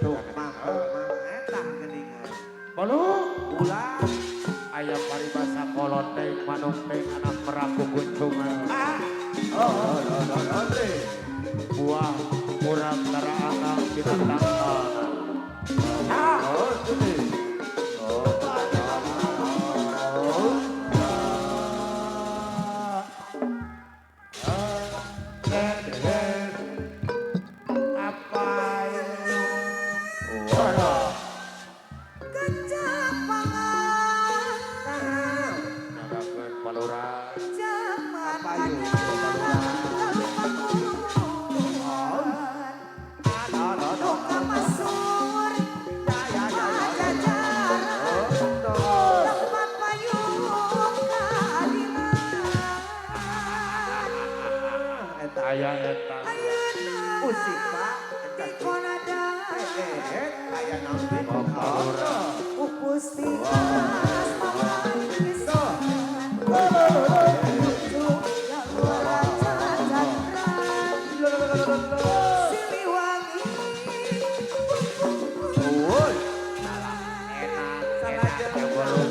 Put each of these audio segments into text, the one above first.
Tuh, mang eta geuningan. Bolu Ulah. ayam paribasa kolot teh manuk teh anak meraku kunjungan. Buah kurang teraangang binatang. Ayah eta Usik Pak. Aya naon teh? Upus tias mawais Siliwangi enak ya bolu.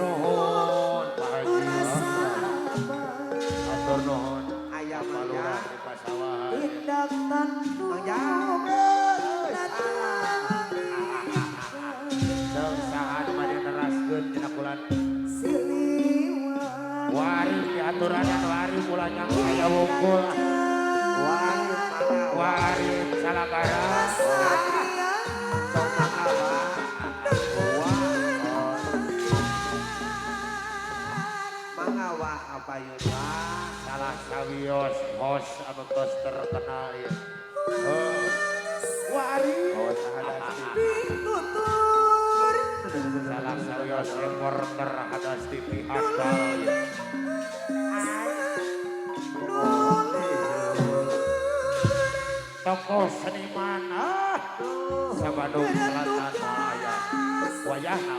Nuhun Pak Haji. Atur nuhun. Aya Balura mah di pasawahan. tindak tanduk Deung sahan mari neraskeun dina bulan. Siliwangi Wari diaturanan wari mulanya aya wungkul. Wari salagara. mangawa apa yun Pak? Salah sawios host anu tos terkenal ieu. Wari. Bawa sahadasti. tutur Salah sawios reporter hadas TV asal ieu. Tokoh seniman Sabandung Selatan aya. Wayahna.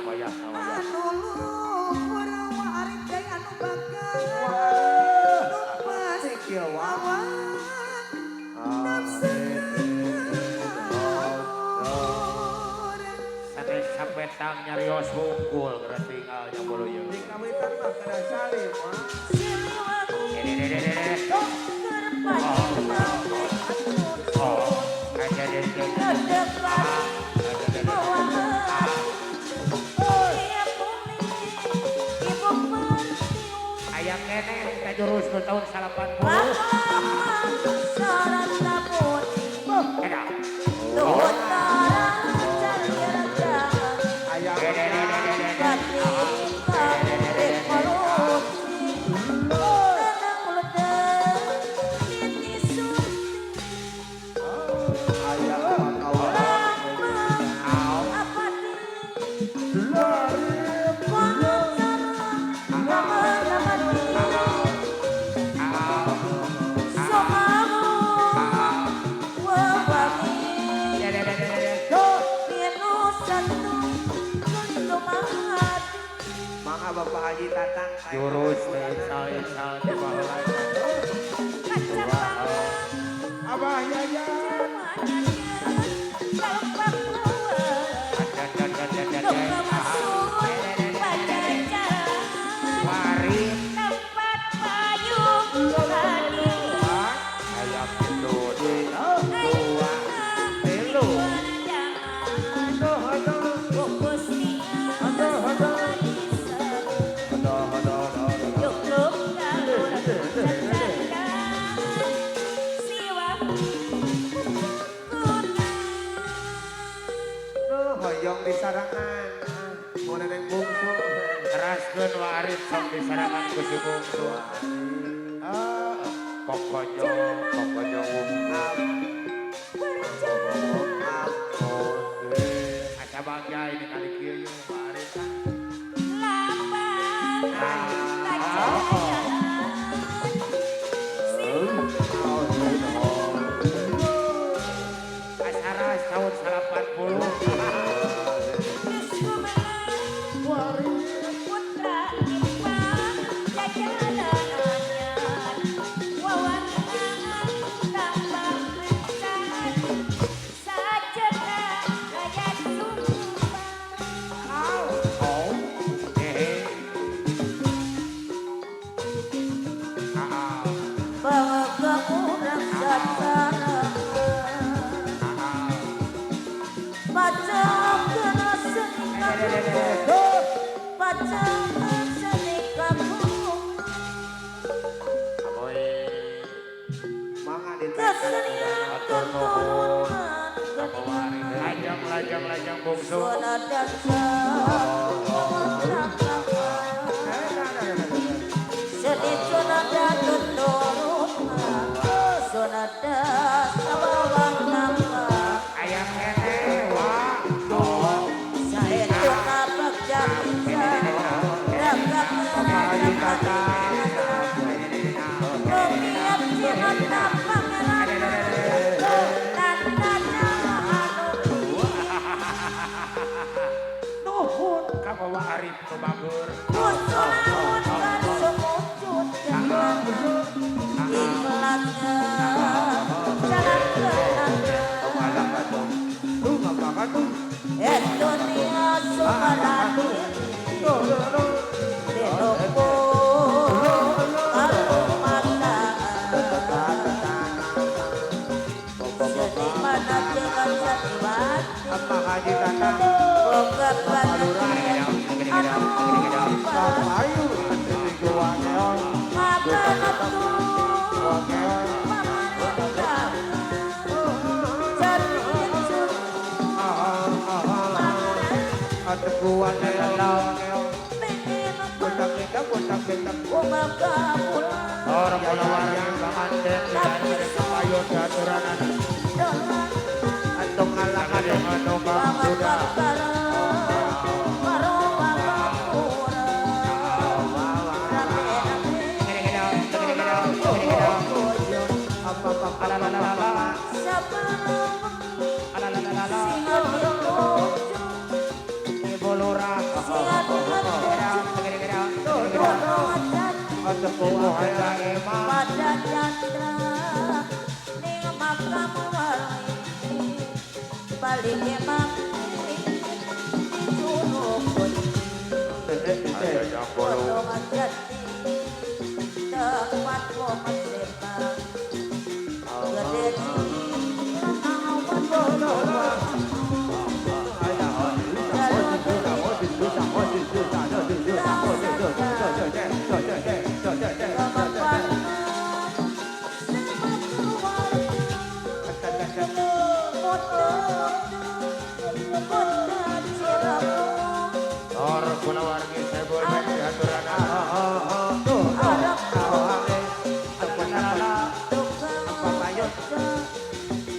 Sanes sapetang nyarios hungkul geus tinggalnya bolu ieu. Di kawitan mah kada salih Pak. Ayam kene kita jurus ke tahun 80. Enak. Mangga Bapak Haji Tatang. Jurus Isa di bawah. Abah Yaya. Wari tempat payung tadi ayam itu di disarangan. Mau neneng bungsu. Keraskeun warit sok disarangan ku si bungsu. Pokoknya asa bangga ini kali kieu yeuh warit. Asaras tahun 80. Mangga ditekan. Lajang bungsu. Ayam kene wah. Nuhun ka bawa arif nu bagur. Tuh ngapakan tuh? Apa Haji Tatang? Ayo, gua neon. Teguan neon. Botak kita. Orang bola warang banganten dan mereka payun daturanan. Antung alang ada Nobang sudah. Orang bola wargi saya boleh daturanan.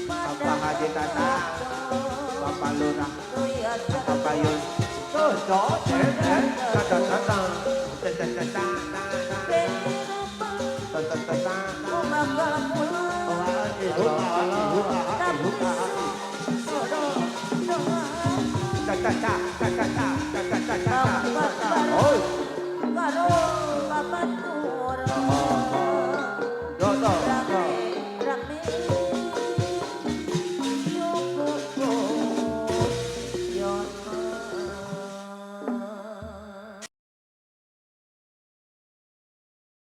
Bapak Haji Tatang, Bapak Lurah, Bapak Yun. Karo Bapak